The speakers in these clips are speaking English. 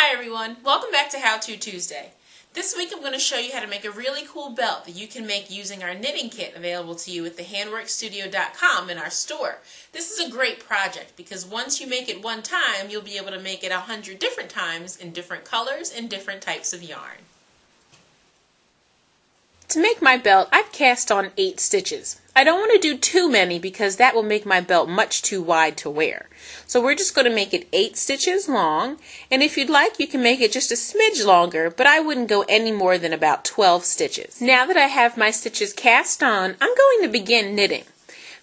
Hi everyone, welcome back to How To Tuesday. This week I'm going to show you how to make a really cool belt that you can make using our knitting kit available to you at the handworkstudio.com in our store. This is a great project because once you make it one time, you'll be able to make it 100 different times in different colors and different types of yarn. To make my belt, I've cast on 8 stitches. I don't want to do too many because that will make my belt much too wide to wear. So we're just going to make it 8 stitches long, and if you'd like you can make it just a smidge longer, but I wouldn't go any more than about 12 stitches. Now that I have my stitches cast on, I'm going to begin knitting.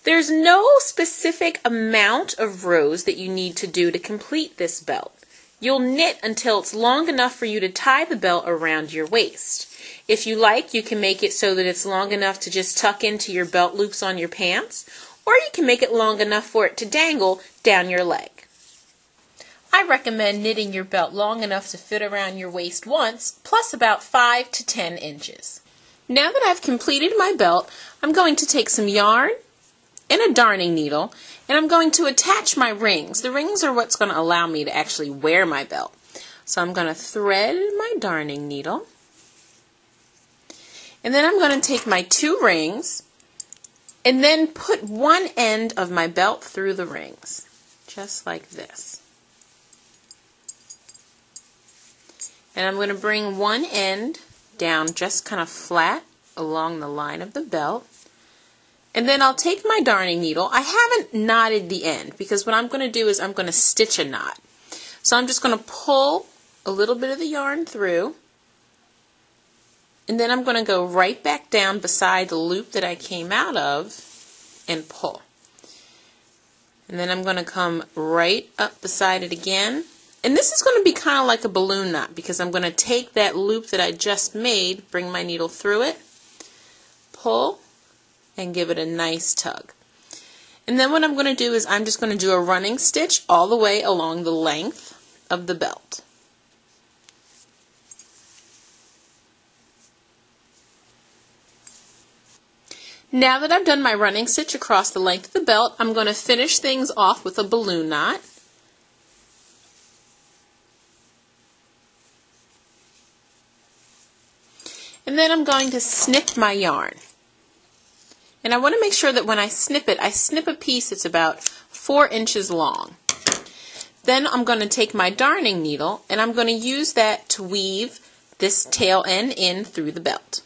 There's no specific amount of rows that you need to do to complete this belt. You'll knit until it's long enough for you to tie the belt around your waist. If you like, you can make it so that it's long enough to just tuck into your belt loops on your pants, or you can make it long enough for it to dangle down your leg. I recommend knitting your belt long enough to fit around your waist once, plus about 5 to 10 inches. Now that I've completed my belt, I'm going to take some yarn and a darning needle, and I'm going to attach my rings. The rings are what's going to allow me to actually wear my belt. So I'm going to thread my darning needle, and then I'm going to take my 2 rings and then put one end of my belt through the rings, just like this. And I'm going to bring one end down just kind of flat along the line of the belt. And then I'll take my darning needle. I haven't knotted the end because what I'm going to do is I'm going to stitch a knot. So I'm just going to pull a little bit of the yarn through, and then I'm going to go right back down beside the loop that I came out of and pull. And then I'm going to come right up beside it again. And this is going to be kind of like a balloon knot because I'm going to take that loop that I just made, bring my needle through it, pull, and give it a nice tug. And then what I'm going to do is I'm just going to do a running stitch all the way along the length of the belt. Now that I've done my running stitch across the length of the belt, I'm going to finish things off with a balloon knot. And then I'm going to snip my yarn. And I want to make sure that when I snip it, I snip a piece that's about 4 inches long. Then I'm going to take my darning needle and I'm going to use that to weave this tail end in through the belt.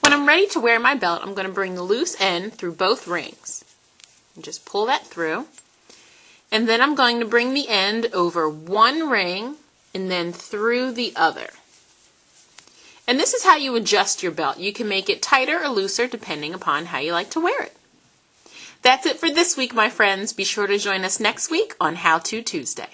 When I'm ready to wear my belt, I'm going to bring the loose end through both rings. And just pull that through. And then I'm going to bring the end over one ring and then through the other. And this is how you adjust your belt. You can make it tighter or looser depending upon how you like to wear it. That's it for this week, my friends. Be sure to join us next week on How To Tuesday.